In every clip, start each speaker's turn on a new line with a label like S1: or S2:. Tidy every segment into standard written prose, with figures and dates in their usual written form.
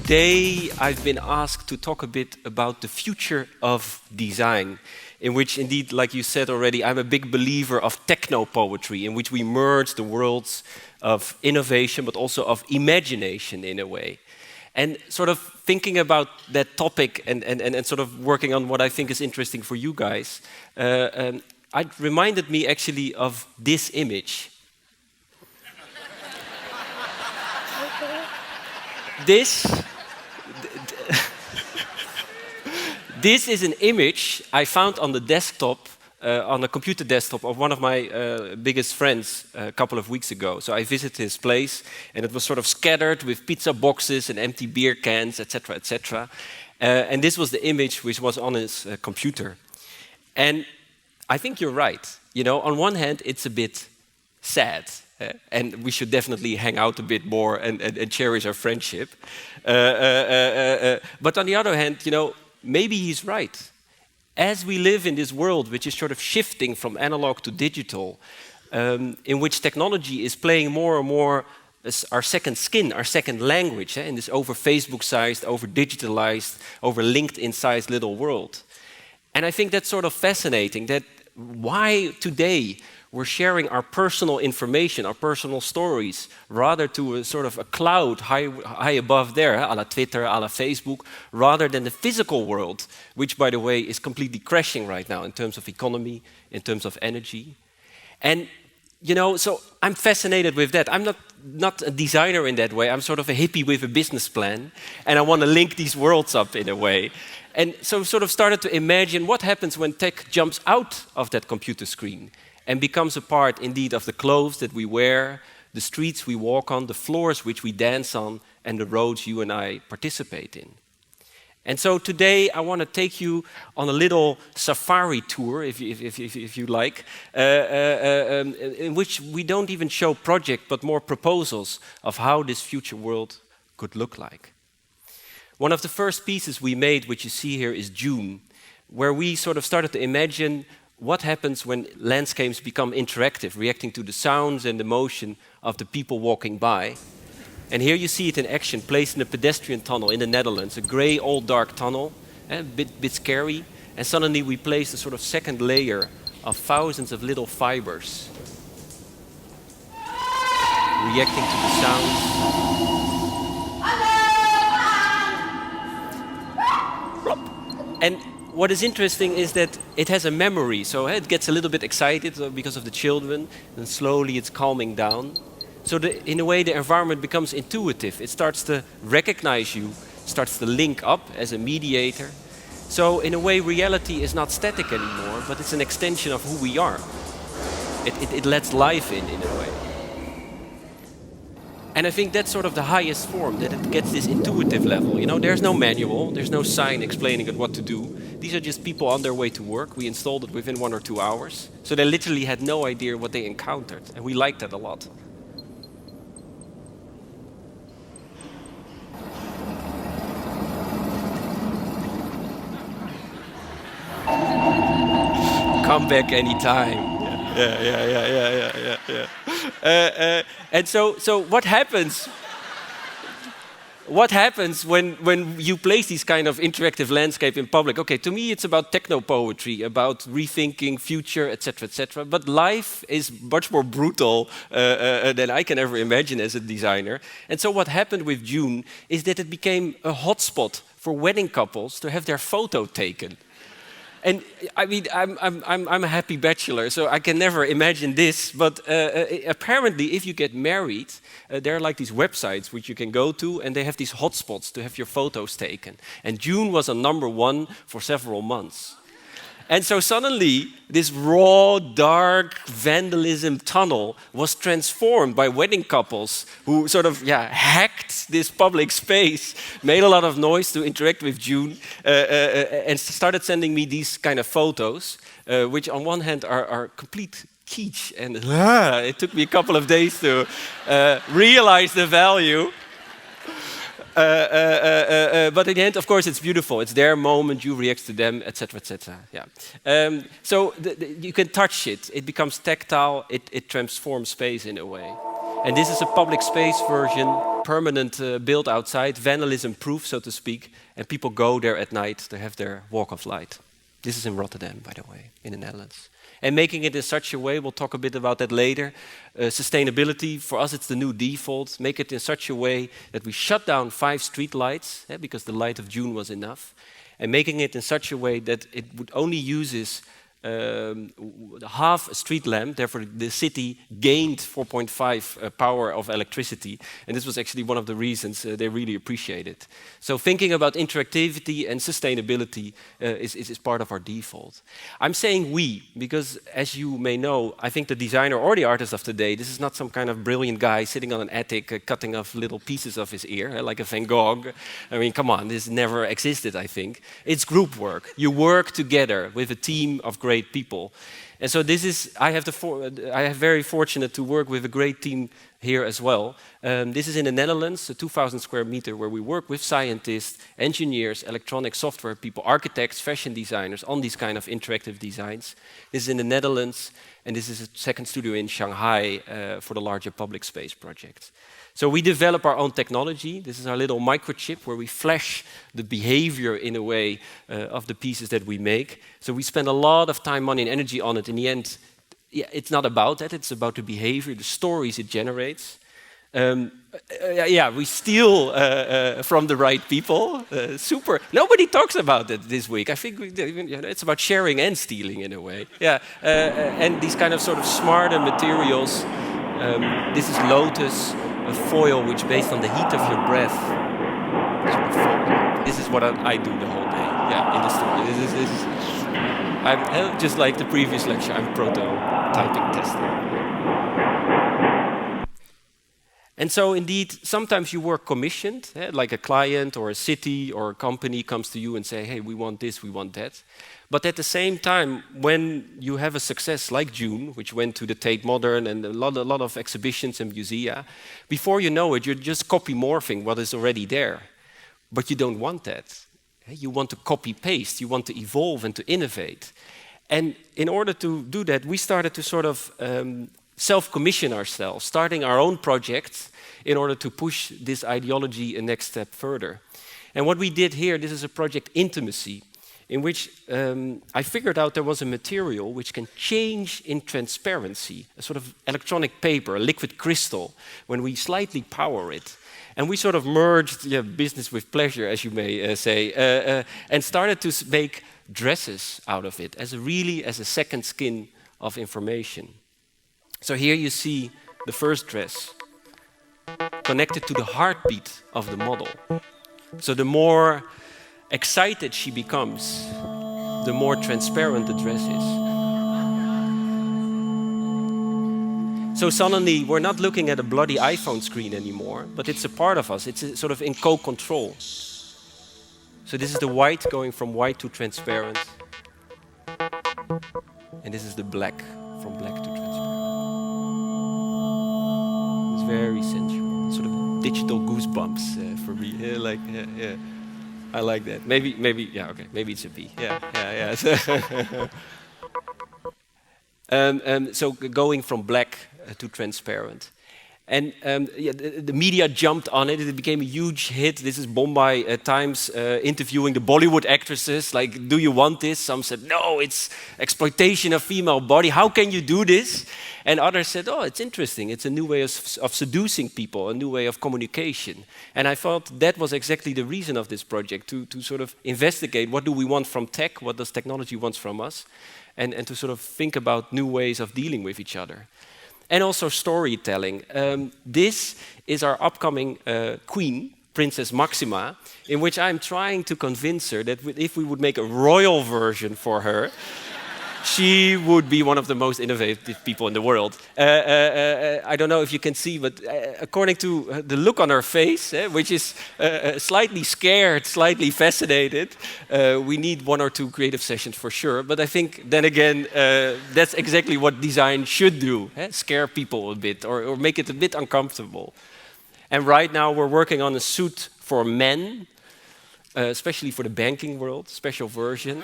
S1: today I've been asked to talk a bit about the future of design, in which indeed, like you said already, I'm a big believer of techno-poetry, in which we merge the worlds of innovation but also of imagination in a way. And sort of thinking about that topic and sort of working on what I think is interesting for you guys, it reminded me actually of this image. This is an image I found on the desktop, on a computer desktop of one of my biggest friends a couple of weeks ago. So I visited his place, and it was sort of scattered with pizza boxes and empty beer cans, etc., etc. And this was the image which was on his computer. And I think you're right. You know, on one hand, it's a bit sad. And we should definitely hang out a bit more and cherish our friendship. But on the other hand, you know, maybe he's right. As we live in this world which is sort of shifting from analog to digital, in which technology is playing more and more as our second skin, our second language, in this over Facebook-sized, over digitalized, over LinkedIn-sized little world. And I think that's sort of fascinating, that why today we're sharing our personal information, our personal stories, rather to a sort of a cloud high above there, a la Twitter, a la Facebook, rather than the physical world, which, by the way, is completely crashing right now in terms of economy, in terms of energy. And, you know, so I'm fascinated with that. I'm not a designer in that way. I'm sort of a hippie with a business plan, and I want to link these worlds up in a way. And so sort of started to imagine what happens when tech jumps out of that computer screen and becomes a part, indeed, of the clothes that we wear, the streets we walk on, the floors which we dance on, and the roads you and I participate in. And so today I want to take you on a little safari tour, if you like, in which we don't even show projects, but more proposals of how this future world could look like. One of the first pieces we made, which you see here, is June, where we sort of started to imagine what happens when landscapes become interactive, reacting to the sounds and the motion of the people walking by. And here you see it in action, placed in a pedestrian tunnel in the Netherlands, a grey, old, dark tunnel, a bit scary. And suddenly we placed a sort of second layer of thousands of little fibers, reacting to the sounds. And what is interesting is that it has a memory, so it gets a little bit excited because of the children, and slowly it's calming down. So in a way the environment becomes intuitive. It starts to recognize you, starts to link up as a mediator. So in a way reality is not static anymore, but it's an extension of who we are. It lets life in a way. And I think that's sort of the highest form, that it gets this intuitive level. You know, there's no manual, there's no sign explaining it what to do. These are just people on their way to work. We installed it within 1 or 2 hours. So they literally had no idea what they encountered. And we liked that a lot. Come back anytime. Yeah. And so what happens? What happens when you place these kind of interactive landscape in public? Okay, to me it's about techno-poetry, about rethinking future, etc., etc. But life is much more brutal than I can ever imagine as a designer. And so what happened with June is that it became a hotspot for wedding couples to have their photo taken. And I mean, I'm a happy bachelor, so I can never imagine this. But apparently, if you get married, there are like these websites which you can go to, and they have these hotspots to have your photos taken. And June was on #1 for several months. And so suddenly, this raw, dark vandalism tunnel was transformed by wedding couples who sort of hacked this public space, made a lot of noise to interact with June, and started sending me these kind of photos, which on one hand are complete kitsch, and it took me a couple of days to realize the value. But in the end, of course, it's beautiful. It's their moment, you react to them, etc., etc. Yeah. So you can touch it. It becomes tactile. It transforms space in a way. And this is a public space version permanent build outside, vandalism-proof, so to speak, and people go there at night to have their walk of light. This is in Rotterdam, by the way, in the Netherlands. And making it in such a way, we'll talk a bit about that later, sustainability, for us it's the new default, make it in such a way that we shut down 5 street lights, because the light of June was enough, and making it in such a way that it would only uses half a street lamp, therefore the city gained 4.5 power of electricity, and this was actually one of the reasons they really appreciate it. So thinking about interactivity and sustainability is part of our default. I'm saying we, because as you may know, I think the designer or the artist of today, this is not some kind of brilliant guy sitting on an attic cutting off little pieces of his ear, like a Van Gogh. I mean, come on, this never existed, I think. It's group work. You work together with a team of great people. And so this is, I have very fortunate to work with a great team here as well. This is in the Netherlands, a 2,000 square meter where we work with scientists, engineers, electronic software people, architects, fashion designers on these kind of interactive designs. This is in the Netherlands, and this is a second studio in Shanghai for the larger public space project. So we develop our own technology. This is our little microchip where we flash the behavior in a way of the pieces that we make. So we spend a lot of time, money and energy on it. In the end, yeah, it's not about that, it's about the behavior, the stories it generates. We steal from the right people. Super. Nobody talks about it this week. I think it's about sharing and stealing in a way. Yeah, and these kind of sort of smarter materials. This is lotus, a foil which based on the heat of your breath. This is what I do the whole day. Yeah, in the studio. I'm just like the previous lecture. I'm prototyping testing. And so indeed, sometimes you work commissioned, like a client or a city or a company comes to you and say, hey, we want this, we want that. But at the same time, when you have a success like June, which went to the Tate Modern and a lot of exhibitions and musea, before you know it, you're just copy-morphing what is already there. But you don't want that. You want to copy-paste, you want to evolve and to innovate. And in order to do that, we started to sort of self-commission ourselves, starting our own projects in order to push this ideology a next step further. And what we did here, this is a project Intimacy, in which I figured out there was a material which can change in transparency, a sort of electronic paper, a liquid crystal, when we slightly power it. And we sort of merged business with pleasure, as you may say, and started to make dresses out of it, as a second skin of information. So here you see the first dress, connected to the heartbeat of the model. So the more excited she becomes, the more transparent the dress is. So suddenly, we're not looking at a bloody iPhone screen anymore, but it's a part of us. It's sort of in co-control. So this is the white going from white to transparent. And this is the black, from black to transparent. It's very sensual, sort of digital goosebumps for me. I like that. Maybe, okay. Maybe it's a B. Yeah. So going from black to transparent. And the media jumped on it. It became a huge hit. This is Bombay Times interviewing the Bollywood actresses. Like, do you want this? Some said, no, it's exploitation of female body. How can you do this? And others said, oh, it's interesting. It's a new way of seducing people, a new way of communication. And I thought that was exactly the reason of this project, to sort of investigate what do we want from tech, what does technology want from us, and to sort of think about new ways of dealing with each other. And also storytelling. This is our upcoming queen, Princess Maxima, in which I'm trying to convince her that if we would make a royal version for her, she would be one of the most innovative people in the world. I don't know if you can see, but according to the look on her face, which is slightly scared, slightly fascinated, we need 1 or 2 creative sessions for sure. But I think, then again, that's exactly what design should do, scare people a bit or make it a bit uncomfortable. And right now we're working on a suit for men, especially for the banking world, special version,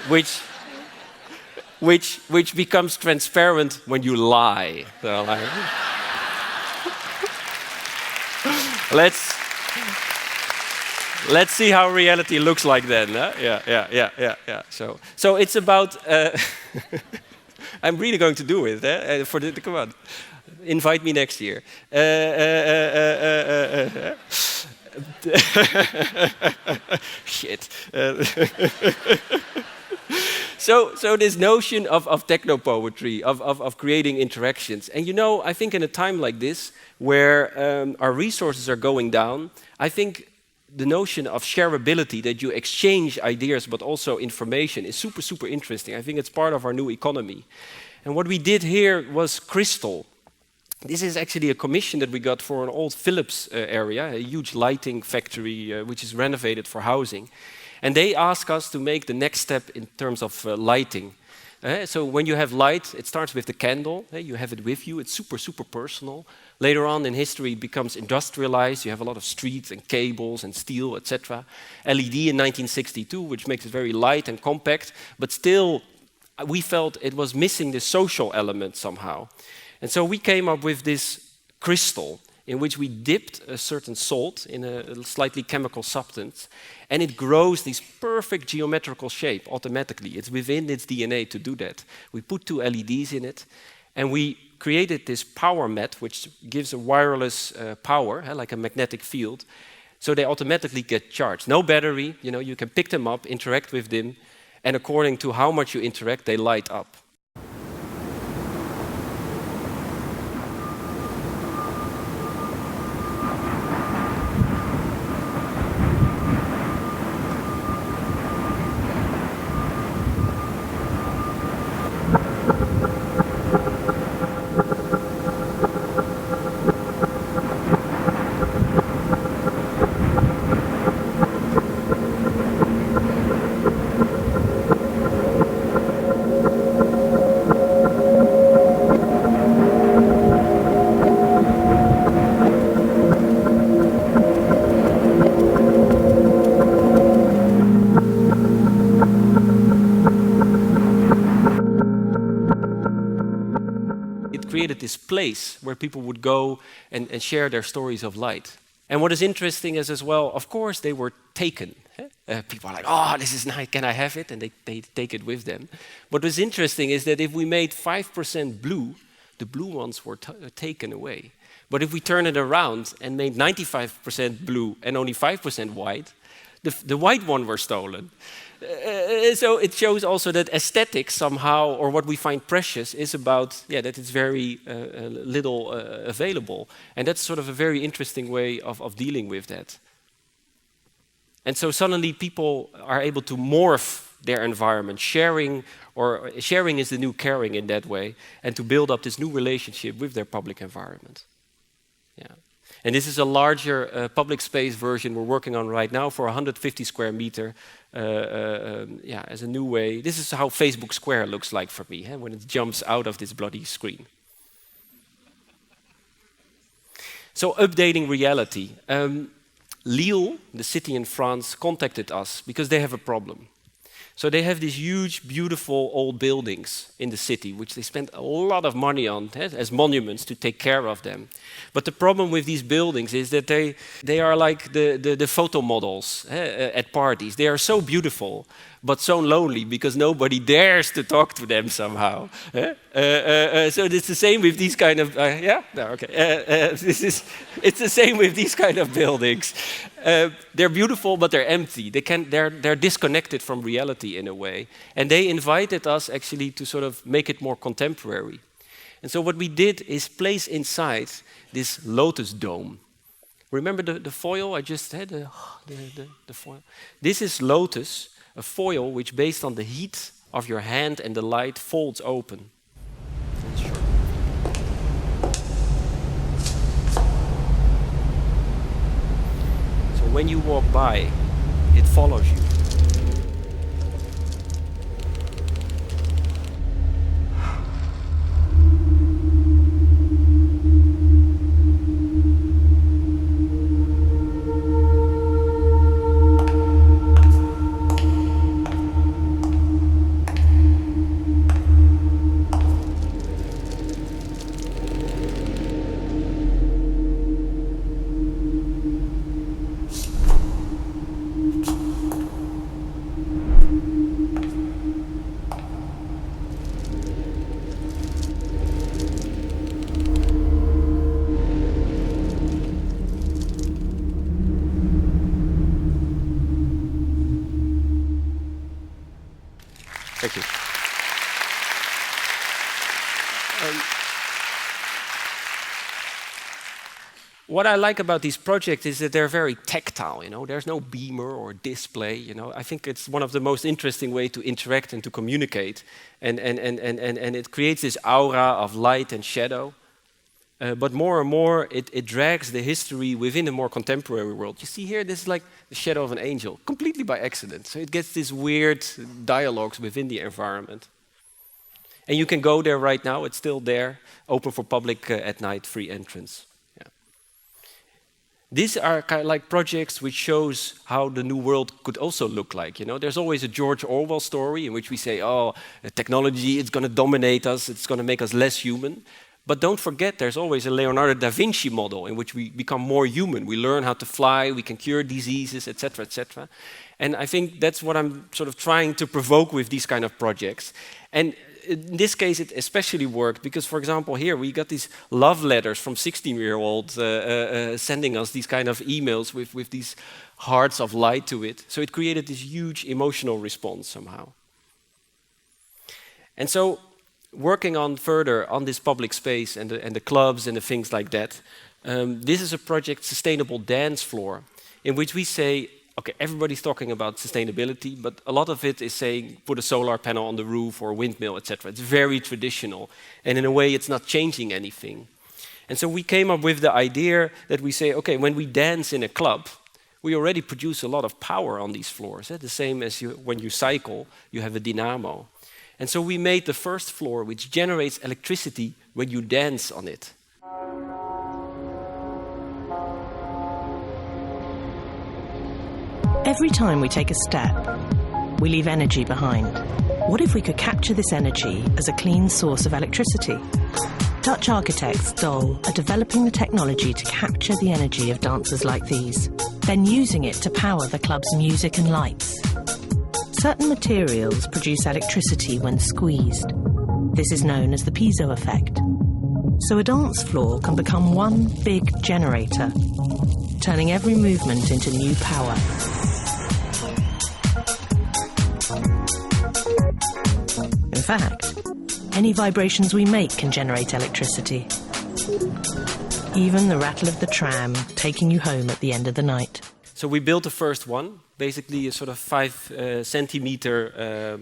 S1: which becomes transparent when you lie. So, like let's let's see how reality looks like then. Huh? Yeah. So it's about. I'm really going to do it. For the come on, invite me next year. Shit. So this notion of techno-poetry, of creating interactions. And you know, I think in a time like this, where our resources are going down, I think the notion of shareability, that you exchange ideas but also information, is super, super interesting. I think it's part of our new economy. And what we did here was crystal. This is actually a commission that we got for an old Philips area, a huge lighting factory which is renovated for housing. And they ask us to make the next step in terms of lighting. So when you have light, it starts with the candle. You have it with you. It's super, super personal. Later on in history, it becomes industrialized. You have a lot of streets and cables and steel, etc. LED in 1962, which makes it very light and compact. But still, we felt it was missing the social element somehow. And so we came up with this crystal in which we dipped a certain salt in a slightly chemical substance, and it grows this perfect geometrical shape automatically. It's within its DNA to do that. We put 2 LEDs in it, and we created this power mat, which gives a wireless power, like a magnetic field, so they automatically get charged. No battery, you can pick them up, interact with them, and according to how much you interact, they light up. Created this place where people would go and share their stories of light. And what is interesting is as well, of course, they were taken. People are like, oh, this is nice, can I have it? And they take it with them. What was interesting is that if we made 5% blue, the blue ones were taken away. But if we turn it around and made 95% blue and only 5% white, the white one were stolen. So it shows also that aesthetics somehow, or what we find precious, is about, that it's very little available. And that's sort of a very interesting way of dealing with that. And so suddenly people are able to morph their environment, sharing is the new caring in that way, and to build up this new relationship with their public environment. Yeah. And this is a larger public space version we're working on right now for 150 square meter, as a new way. This is how Facebook Square looks like for me, when it jumps out of this bloody screen. So updating reality. Lille, the city in France, contacted us because they have a problem. So they have these huge, beautiful old buildings in the city, which they spend a lot of money on as monuments to take care of them. But the problem with these buildings is that they are like the photo models at parties. They are so beautiful, but so lonely because nobody dares to talk to them somehow. So it's the same with these kind of it's the same with these kind of buildings. They're beautiful, but they're empty. They're disconnected from reality in a way. And they invited us actually to sort of make it more contemporary. And so what we did is place inside this lotus dome. Remember the foil I just had? The foil. This is lotus, a foil which, based on the heat of your hand and the light, folds open. So when you walk by, it follows you. Thank you. What I like about these projects is that they're very tactile, you know. There's no beamer or display, you know. I think it's one of the most interesting ways to interact and to communicate. And it creates this aura of light and shadow. But more and more, it drags the history within a more contemporary world. You see here, this is like the shadow of an angel, completely by accident. So it gets these weird dialogues within the environment. And you can go there right now, it's still there, open for public at night, free entrance. These are kind of like projects which shows how the new world could also look like. You know, there's always a George Orwell story in which we say, "Oh, technology is going to dominate us; it's going to make us less human." But don't forget, there's always a Leonardo da Vinci model in which we become more human. We learn how to fly, we can cure diseases, etc., etc. And I think that's what I'm sort of trying to provoke with these kind of projects. And in this case, it especially worked because, for example, here we got these love letters from 16-year-olds sending us these kind of emails with these hearts of light to it. So it created this huge emotional response somehow. And so, working on further on this public space and the clubs and the things like that, this is a project, Sustainable Dance Floor, in which we say, okay, everybody's talking about sustainability, but a lot of it is saying put a solar panel on the roof or a windmill, etc. It's very traditional, and in a way it's not changing anything. And so we came up with the idea that we say, okay, when we dance in a club, we already produce a lot of power on these floors. The same as when you cycle, you have a dynamo. And so we made the first floor which generates electricity when you dance on it.
S2: Every time we take a step, we leave energy behind. What if we could capture this energy as a clean source of electricity? Dutch architects, Dol, are developing the technology to capture the energy of dancers like these, then using it to power the club's music and lights. Certain materials produce electricity when squeezed. This is known as the piezo effect. So a dance floor can become one big generator, turning every movement into new power. In fact, any vibrations we make can generate electricity. Even the rattle of the tram taking you home at the end of the night.
S1: So we built the first one, basically a sort of 5 centimeter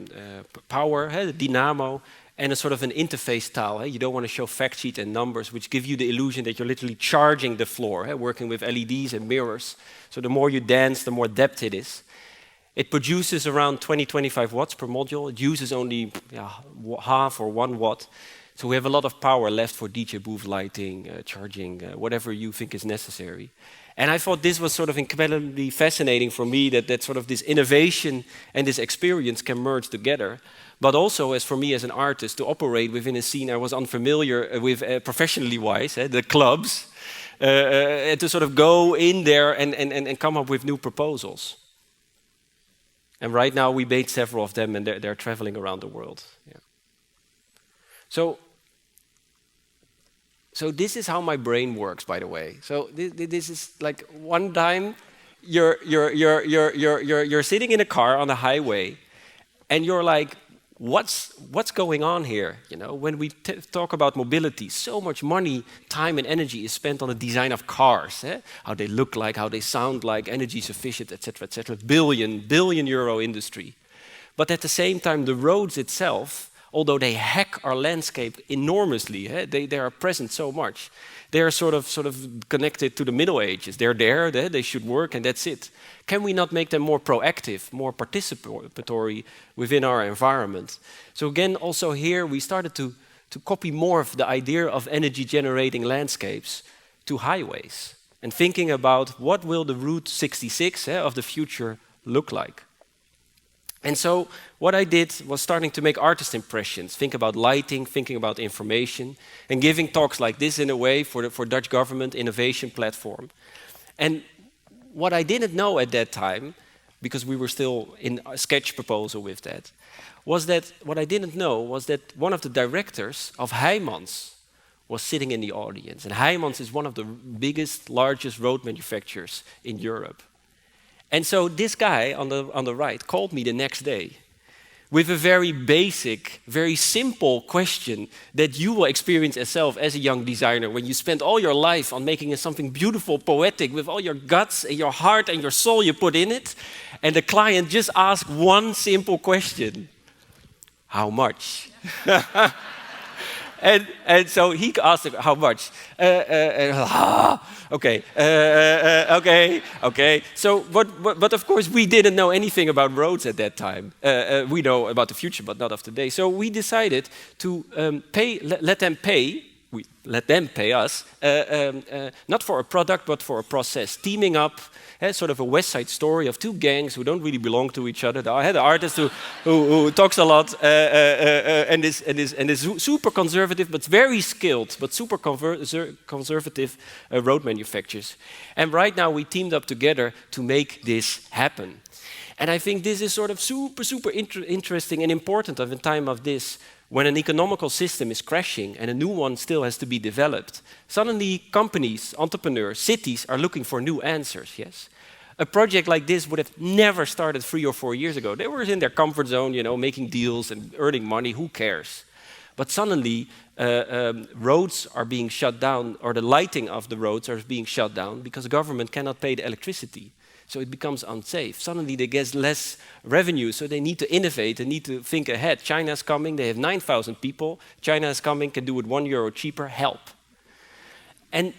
S1: power, the dynamo, and a sort of an interface tile. You don't want to show fact sheet and numbers, which give you the illusion that you're literally charging the floor, working with LEDs and mirrors. So the more you dance, the more depth it is. It produces around 20-25 watts per module. It uses only half or 1 watt. So we have a lot of power left for DJ booth lighting, charging, whatever you think is necessary. And I thought this was sort of incredibly fascinating for me, that sort of this innovation and this experience can merge together. But also, as for me as an artist, to operate within a scene I was unfamiliar with professionally wise, the clubs, and to sort of go in there and come up with new proposals. And right now we made several of them, and they're traveling around the world. Yeah. So this is how my brain works, by the way. So this is like one time you're sitting in a car on the highway, and you're like, what's going on here? You know, when we talk about mobility, so much money, time, and energy is spent on the design of cars, how they look like, how they sound like, energy sufficient, etc., etc. Billion euro industry. But at the same time, the roads itself, although they hack our landscape enormously, they are present so much. They are sort of connected to the Middle Ages. They're there, they should work, and that's it. Can we not make them more proactive, more participatory within our environment? So again, also here, we started to copy more of the idea of energy-generating landscapes to highways, and thinking about what will the Route 66 of the future look like. And so what I did was starting to make artist impressions, think about lighting, thinking about information, and giving talks like this in a way for Dutch government innovation platform. And what I didn't know at that time, because we were still in a sketch proposal with that, was that what I didn't know was that one of the directors of Heijmans was sitting in the audience. And Heijmans is one of the biggest, largest road manufacturers in Europe. And so this guy on the right called me the next day with a very basic, very simple question that you will experience yourself as a young designer when you spend all your life on making something beautiful, poetic, with all your guts and your heart and your soul you put in it, and the client just asks one simple question: how much? And so he asked how much. Okay. So, but of course, we didn't know anything about roads at that time. We know about the future, but not of today. So we decided to let them pay. We let them pay us, not for a product, but for a process. Teaming up, sort of a West Side Story of two gangs who don't really belong to each other. I had an artist who talks a lot and is super conservative, but very skilled, but super conservative road manufacturers. And right now we teamed up together to make this happen. And I think this is sort of super interesting and important of a time of this, when an economical system is crashing and a new one still has to be developed. Suddenly companies, entrepreneurs, cities are looking for new answers, yes? A project like this would have never started 3 or 4 years ago. They were in their comfort zone, you know, making deals and earning money, who cares? But suddenly roads are being shut down, or the lighting of the roads are being shut down because the government cannot pay the electricity. So it becomes unsafe. Suddenly they get less revenue, so they need to innovate, they need to think ahead. China's coming, they have 9,000 people. China is coming, can do it €1 cheaper, help. And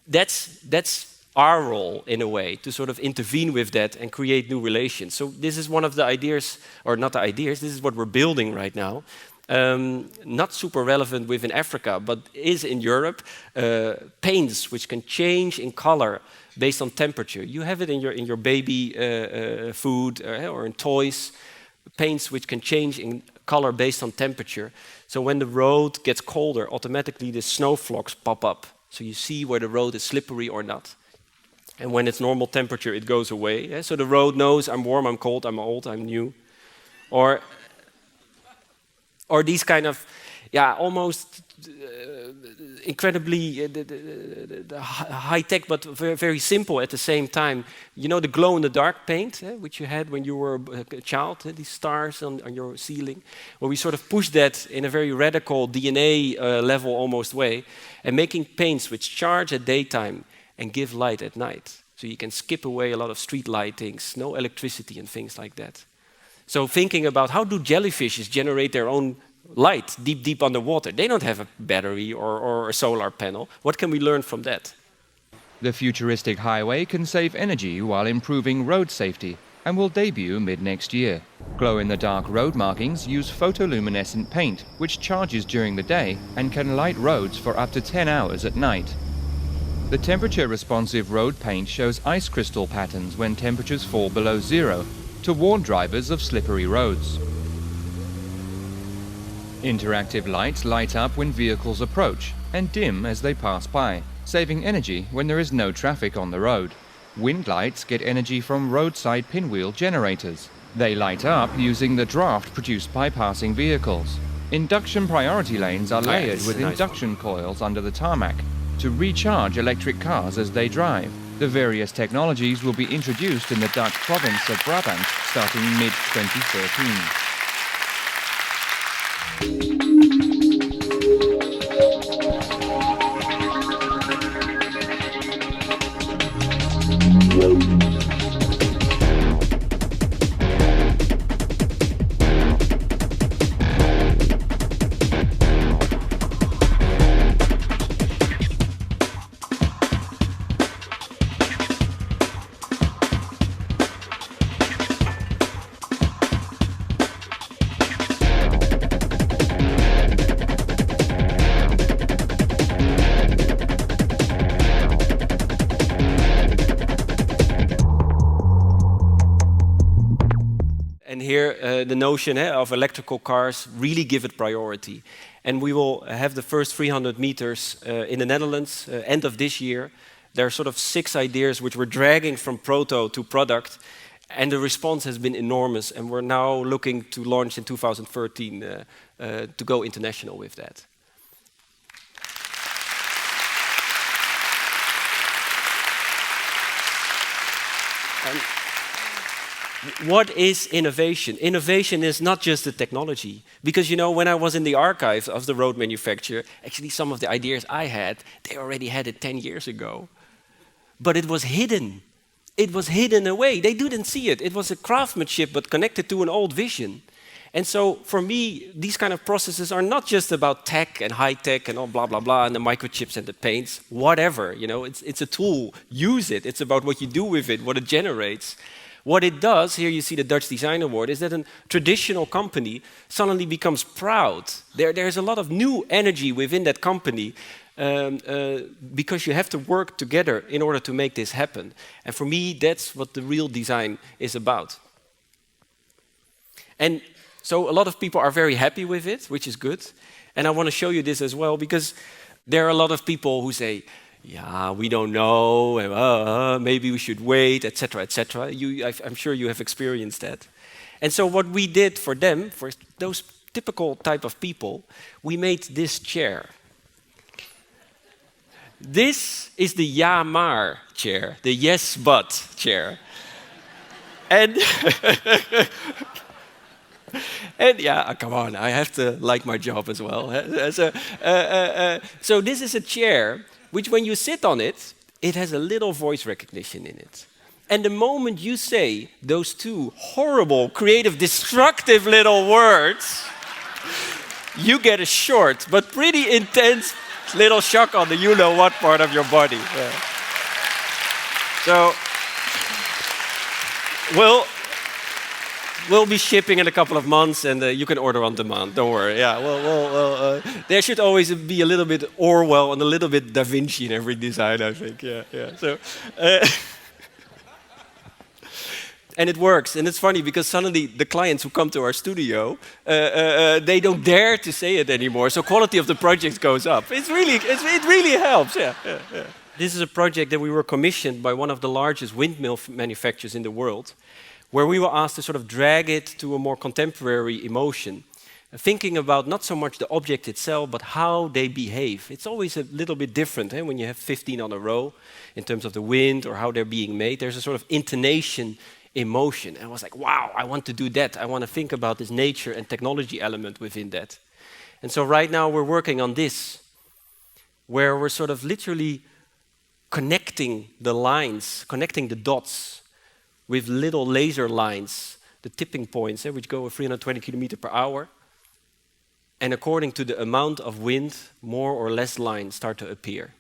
S1: that's our role, in a way, to sort of intervene with that and create new relations. So this is one of the ideas, or not the ideas, this is what we're building right now. Not super relevant within Africa, but is in Europe. Paints which can change in color based on temperature. You have it in your baby food or in toys. Paints which can change in color based on temperature. So when the road gets colder, automatically the snow flocks pop up. So you see where the road is slippery or not. And when it's normal temperature, it goes away. So the road knows I'm warm, I'm cold, I'm old, I'm new. Or these kind of, almost incredibly high-tech, but very simple at the same time. You know the glow-in-the-dark paint, which you had when you were a child, these stars on your ceiling? Well, we sort of pushed that in a very radical DNA level almost way, and making paints which charge at daytime and give light at night. So you can skip away a lot of street lightings, no electricity and things like that. So thinking about how do jellyfishes generate their own light deep underwater? They don't have a battery or a solar panel. What can we learn from that?
S3: The futuristic highway can save energy while improving road safety and will debut mid-next year. Glow-in-the-dark road markings use photoluminescent paint, which charges during the day and can light roads for up to 10 hours at night. The temperature-responsive road paint shows ice crystal patterns when temperatures fall below zero, to warn drivers of slippery roads. Interactive lights light up when vehicles approach and dim as they pass by, saving energy when there is no traffic on the road. Wind lights get energy from roadside pinwheel generators. They light up using the draft produced by passing vehicles. Induction priority lanes are layered with induction coils under the tarmac to recharge electric cars as they drive. The various technologies will be introduced in the Dutch province of Brabant starting mid-2013.
S1: The notion of electrical cars, really give it priority. And we will have the first 300 meters in the Netherlands, end of this year. There are sort of 6 ideas which we're dragging from proto to product, and the response has been enormous, and we're now looking to launch in 2013 to go international with that. what is innovation? Innovation is not just the technology. Because, you know, when I was in the archives of the road manufacturer, actually some of the ideas I had, they already had it 10 years ago. But it was hidden. It was hidden away. They didn't see it. It was a craftsmanship, but connected to an old vision. And so, for me, these kind of processes are not just about tech and high tech and all blah, blah, blah, and the microchips and the paints, whatever. You know, it's a tool. Use it. It's about what you do with it, what it generates. What it does, here you see the Dutch Design Award, is that a traditional company suddenly becomes proud. There's a lot of new energy within that company because you have to work together in order to make this happen. And for me, that's what the real design is about. And so a lot of people are very happy with it, which is good. And I want to show you this as well, because there are a lot of people who say, yeah, we don't know, maybe we should wait, etc., etc. I'm sure you have experienced that. And so what we did for them, for those typical type of people, we made this chair. This is the ja maar chair, the yes but chair. And and yeah, come on, I have to like my job as well. So this is a chair which, when you sit on it, it has a little voice recognition in it. And the moment you say those two horrible, creative, destructive little words, you get a short but pretty intense little shock on the you-know-what part of your body. Yeah. So, we'll be shipping in a couple of months, and you can order on demand. Don't worry. Yeah, there should always be a little bit Orwell and a little bit Da Vinci in every design, I think. Yeah. So, and it works, and it's funny because suddenly the clients who come to our studio, they don't dare to say it anymore. So quality of the project goes up. It really helps. Yeah. This is a project that we were commissioned by one of the largest windmill manufacturers in the world, where we were asked to sort of drag it to a more contemporary emotion, thinking about not so much the object itself, but how they behave. It's always a little bit different when you have 15 on a row in terms of the wind or how they're being made. There's a sort of intonation, emotion. And I was like, wow, I want to do that. I want to think about this nature and technology element within that. And so right now we're working on this, where we're sort of literally connecting the lines, connecting the dots with little laser lines, the tipping points, which go at 320 kilometers per hour. And according to the amount of wind, more or less lines start to appear.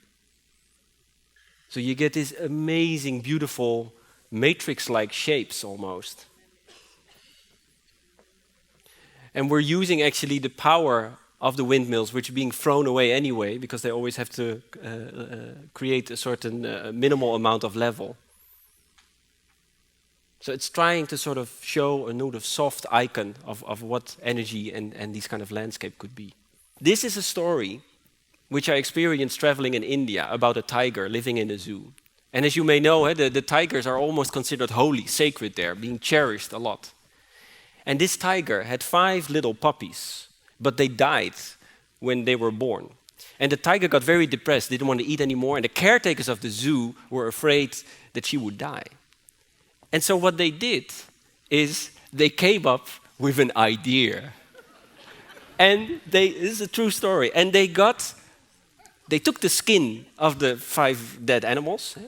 S1: So you get these amazing, beautiful, matrix-like shapes almost. And we're using actually the power of the windmills, which are being thrown away anyway, because they always have to create a certain minimal amount of level. So it's trying to sort of show a note of soft icon of what energy and this kind of landscape could be. This is a story which I experienced traveling in India about a tiger living in a zoo. And as you may know, the tigers are almost considered holy, sacred there, being cherished a lot. And this tiger had 5 little puppies, but they died when they were born. And the tiger got very depressed, didn't want to eat anymore, and the caretakers of the zoo were afraid that she would die. And so what they did is they came up with an idea. And this is a true story. And they took the skin of the 5 dead animals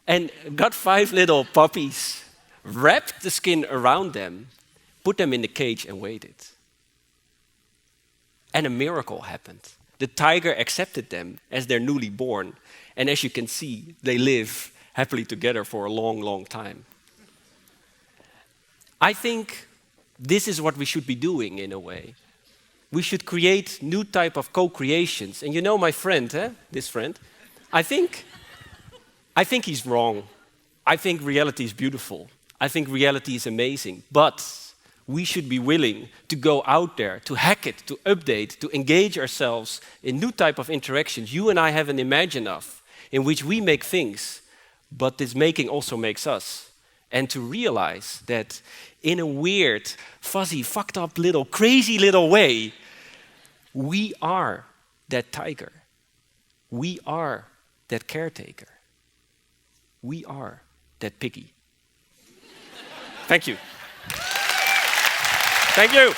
S1: and got 5 little puppies, wrapped the skin around them, put them in the cage and waited. And a miracle happened. The tiger accepted them as their newly born. And as you can see, they live happily together for a long, long time. I think this is what we should be doing in a way. We should create new type of co-creations. And you know my friend, this friend, I think he's wrong. I think reality is beautiful. I think reality is amazing. But we should be willing to go out there, to hack it, to update, to engage ourselves in new type of interactions you and I haven't imagined of, in which we make things, but this making also makes us. And to realize that in a weird, fuzzy, fucked up little, crazy little way, we are that tiger. We are that caretaker. We are that piggy. Thank you. Thank you.